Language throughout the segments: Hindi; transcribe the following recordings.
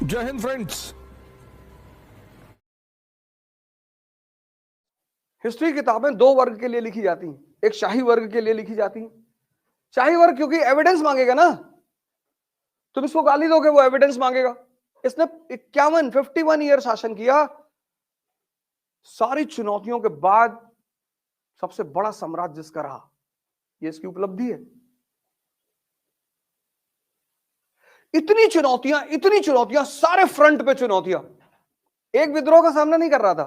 जय हिंद फ्रेंड्स। हिस्ट्री किताबें दो वर्ग के लिए लिखी जाती हैं, एक शाही वर्ग के लिए लिखी जाती हैं। शाही वर्ग क्योंकि एविडेंस मांगेगा ना, तुम इसको गाली दोगे वो एविडेंस मांगेगा। इसने 51 ईयर शासन किया, सारी चुनौतियों के बाद सबसे बड़ा साम्राज्य इसका रहा, ये इसकी उपलब्धि है। इतनी चुनौतियां, सारे फ्रंट पे चुनौतियां। एक विद्रोह का सामना नहीं कर रहा था,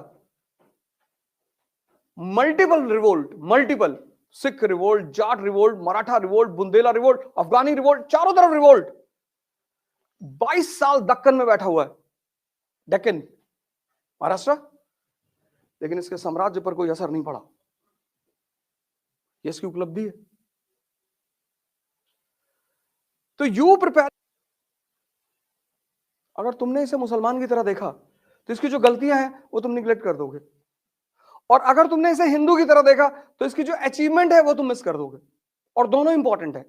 multiple Sikh revolt, Jat revolt, Maratha revolt, Bundela revolt, Afghani revolt, चारों तरफ रिवोल्ट। 22 साल दक्कन में बैठा हुआ है, डेक्कन महाराष्ट्र, लेकिन इसके साम्राज्य पर कोई असर नहीं पड़ा। ये इसकी उपलब्धि है। तो यू प्रिपेयर, अगर तुमने इसे मुसलमान की तरह देखा तो इसकी जो गलतियां हैं वो तुम निग्लेक्ट कर दोगे, और अगर तुमने इसे हिंदू की तरह देखा तो इसकी जो अचीवमेंट है वो तुम मिस कर दोगे, और दोनों इंपॉर्टेंट है।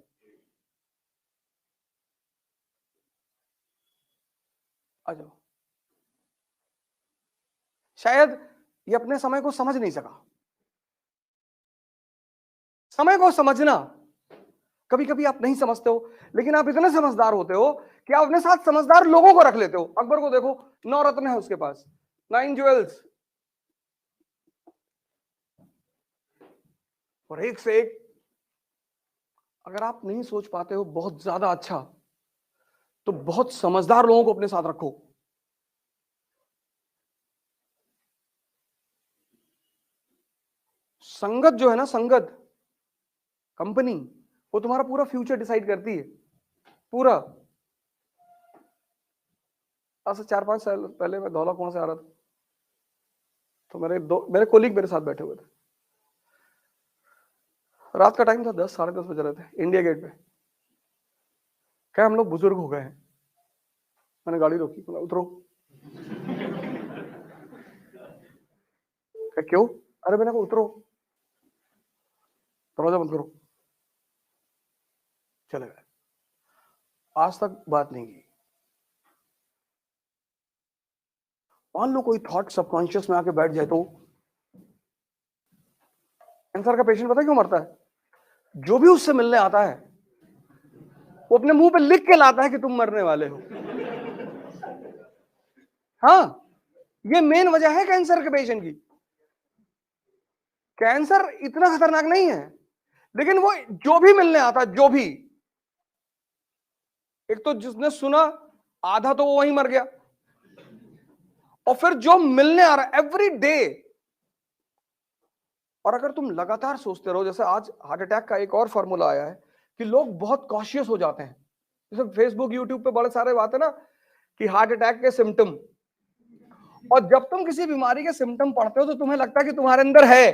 आ जाओ। शायद ये अपने समय को समझ नहीं सका। समय को समझना कभी कभी आप नहीं समझते हो, लेकिन आप इतने समझदार होते हो कि आप अपने साथ समझदार लोगों को रख लेते हो। अकबर को देखो, 9 रत्न है उसके पास, 9 ज्वेल्स, और एक से एक। अगर आप नहीं सोच पाते हो बहुत ज्यादा अच्छा, तो बहुत समझदार लोगों को अपने साथ रखो। संगत जो है ना, संगत कंपनी, वो तुम्हारा पूरा फ्यूचर डिसाइड करती है, पूरा। आज से 4-5 साल पहले मैं धौला कुआं से आ रहा था, तो मेरे कोलीग मेरे साथ बैठे हुए थे। रात का टाइम था, 10 साढ़े 10 बज रहे थे इंडिया गेट पे। क्या हम लोग बुजुर्ग हो गए हैं? मैंने गाड़ी रोकी, बोला उतरो। क्या क्यों? अरे मैंने कहा उतरो, दरवाजा बंद करो। चले गए, आज तक बात नहीं की। मान लो कोई थॉट सबकॉन्शियस में आके बैठ जाए तो। कैंसर का पेशेंट पता क्यों मरता है? जो भी उससे मिलने आता है वो अपने मुंह पे लिख के लाता है कि तुम मरने वाले हो। हाँ, ये मेन वजह है कैंसर के पेशेंट की। कैंसर इतना खतरनाक नहीं है, लेकिन वो जो भी मिलने आता, जो भी, एक तो जिसने सुना आधा तो वो वहीं मर गया, और फिर जो मिलने आ रहा एवरी डे। और अगर तुम लगातार सोचते रहो, जैसे आज हार्ट अटैक का एक और फॉर्मूला आया है कि लोग बहुत कॉशियस हो जाते हैं। जैसे फेसबुक यूट्यूब पे बड़े सारे बात है ना कि हार्ट अटैक के सिम्टम, और जब तुम किसी बीमारी के सिम्टम पढ़ते हो तो तुम्हें लगता है कि तुम्हारे अंदर है,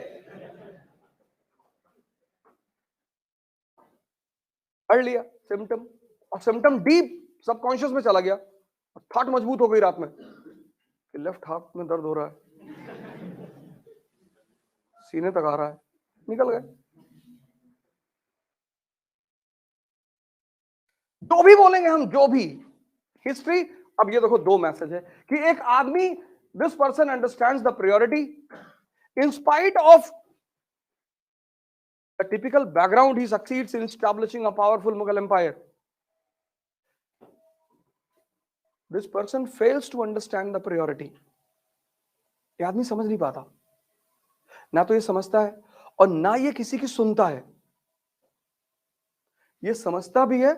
पढ़ लिया सिम्टम, और सिम्टम डीप सबकॉन्शियस में चला गया, और थॉट मजबूत हो गई रात में कि लेफ्ट हाथ में दर्द हो रहा है, सीने तक आ रहा है, निकल गए। जो भी बोलेंगे हम, जो भी हिस्ट्री। अब ये देखो, दो मैसेज है कि एक आदमी, this person understands the priority in spite of the typical background, he succeeds in establishing a powerful Mughal empire. This person fails to understand the priority. ये आदमी समझ नहीं पाता, ना तो ये समझता है और ना ये किसी की सुनता है। ये समझता भी है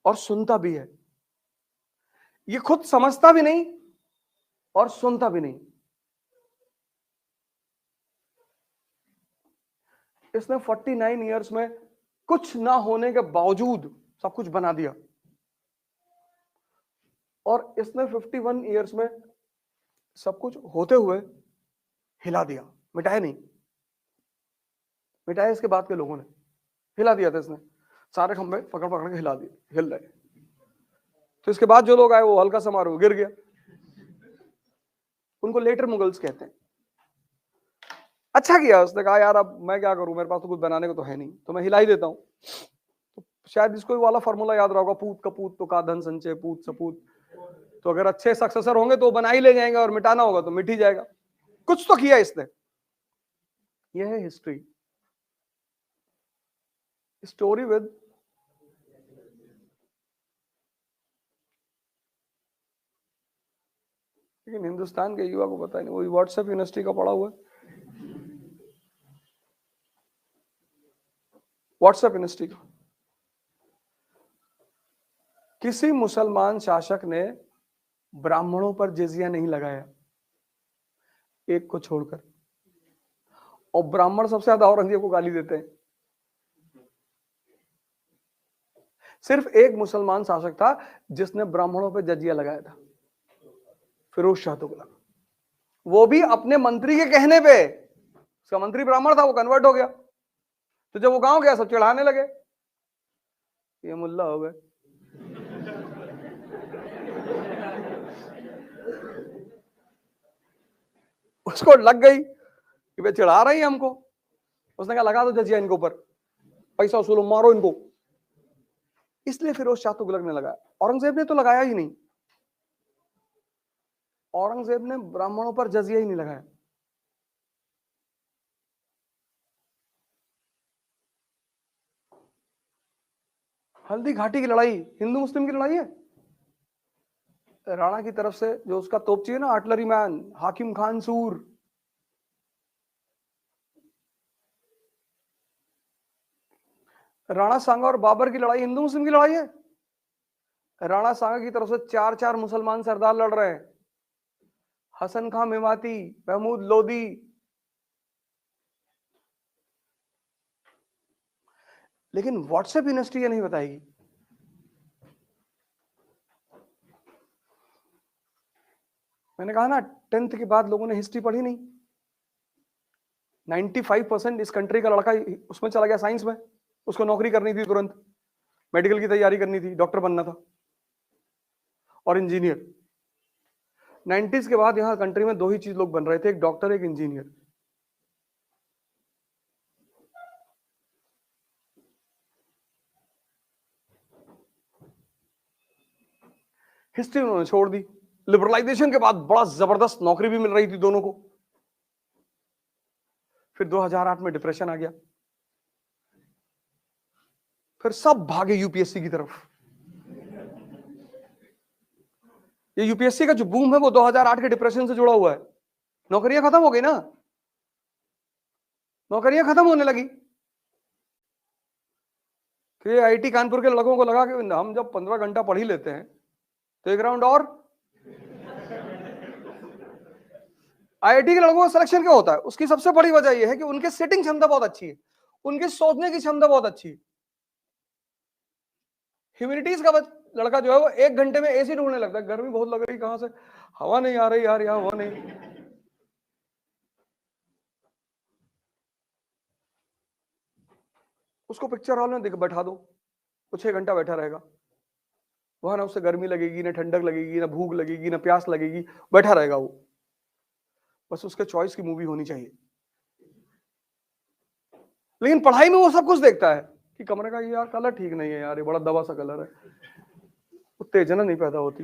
और सुनता भी है, ये खुद समझता भी नहीं और सुनता भी नहीं। इसने 49 ईयर्स में कुछ ना होने के बावजूद सब कुछ बना दिया, और इसने 51 ईयर्स में सब कुछ होते हुए हिला दिया, मिटाया नहीं। मिटाया इसके बाद के लोगों ने, हिला दिया था इसने। सारे खंभे पकड़ पकड़ के हिला दिए, हिल रहे। तो इसके बाद जो लोग आए वो हल्का सा मारो गिर गया। उनको लेटर मुगल्स कहते हैं। अच्छा किया उसने, कहा यार अब मैं क्या करूं, मेरे पास तो कुछ बनाने को तो है नहीं, तो मैं हिला ही देता हूं। तो शायद इसको वाला फॉर्मूला याद रहा होगा, पूत कपूत तो का धन संचय, पूत सपूत तो अगर अच्छे सक्सेसर होंगे तो बना ही ले जाएंगे, और मिटाना होगा तो मिट ही जाएगा। कुछ तो किया इसने। यह है हिस्ट्री, स्टोरी विद लेकिन हिंदुस्तान के युवा को पता नहीं, वही व्हाट्सएप यूनिवर्सिटी का पढ़ा हुआ है। व्हाट्सएप यूनिवर्सिटी का किसी मुसलमान शासक ने ब्राह्मणों पर जिजिया नहीं लगाया, एक को छोड़कर, और ब्राह्मण सबसे ज्यादा औरंगजेब को गाली देते हैं। सिर्फ एक मुसलमान शासक था जिसने ब्राह्मणों पर जजिया लगाया था, फिरोज शाह तुगलक। वो भी अपने मंत्री के कहने पे। उसका मंत्री ब्राह्मण था, वो कन्वर्ट हो गया, तो जब वो गांव गया सब चिढ़ाने लगे, ये मुल्ला हो गए। उसको लग गई कि वे चिढ़ा रही है हमको। उसने कहा लगा दो जजिया इनके ऊपर, पैसा वसूलो, मारो इनको। इसलिए फिरोज शाह तुगलक ने लगाया, औरंगजेब ने तो लगाया ही नहीं। औरंगजेब ने ब्राह्मणों पर जजिया ही नहीं लगाया। हल्दी घाटी की लड़ाई हिंदू मुस्लिम की लड़ाई है। राणा की तरफ से जो उसका तोपची है ना, आर्टिलरी मैन हाकिम खान सूर, राणा सांगा और बाबर की लड़ाई हिंदू मुस्लिम की लड़ाई है। राणा सांगा की तरफ से 4-4 मुसलमान सरदार लड़ रहे हैं, हसन खां मेवाती, महमूद लोदी। लेकिन व्हाट्सएप यूनिवर्सिटी ये नहीं बताएगी। मैंने कहा ना 10th के बाद लोगों ने हिस्ट्री पढ़ी नहीं। 95% इस कंट्री का लड़का उसमें चला गया साइंस में। उसको नौकरी करनी थी तुरंत, मेडिकल की तैयारी करनी थी, डॉक्टर बनना था और इंजीनियर। 90s के बाद यहां कंट्री में 2 ही चीज लोग बन रहे थे, एक डॉक्टर एक इंजीनियर। हिस्ट्री उन्होंने छोड़ दी। लिबरलाइजेशन के बाद बड़ा जबरदस्त नौकरी भी मिल रही थी दोनों को। फिर 2008 में डिप्रेशन आ गया, फिर सब भागे यूपीएससी की तरफ। ये यूपीएससी का जो बूम है वो 2008 के डिप्रेशन से जुड़ा हुआ है। नौकरियां खत्म हो गई ना, नौकरियां खत्म होने लगी। कि आईटी कानपुर के लड़कों को लगा कि हम जब 15 घंटा पढ़ ही लेते हैं तो एक राउंड और। आईआईटी के लड़कों का सिलेक्शन क्यों होता है? उसकी सबसे बड़ी वजह यह है कि उनके सेटिंग क्षमता बहुत अच्छी है, उनके सोचने की क्षमता बहुत अच्छी है। ह्यूमैनिटीज का लड़का जो है वो 1 घंटे में एसी ढूंढने लगता है, गर्मी बहुत लग रही, कहां से हवा नहीं आ रही यार, यहाँ हवा नहीं। उसको पिक्चर हॉल में बैठा दो, वो 6 घंटा बैठा रहेगा वहां, ना उससे गर्मी लगेगी, ना ठंडक लगेगी, ना भूख लगेगी, ना प्यास लगेगी, बैठा रहेगा वो। बस उसके चॉइस की मूवी होनी चाहिए। लेकिन पढ़ाई में वो सब कुछ देखता है कि कमरे का यार कलर ठीक नहीं है यार, ये बड़ा दबा सा कलर है, उत्तेजना नहीं पैदा होती।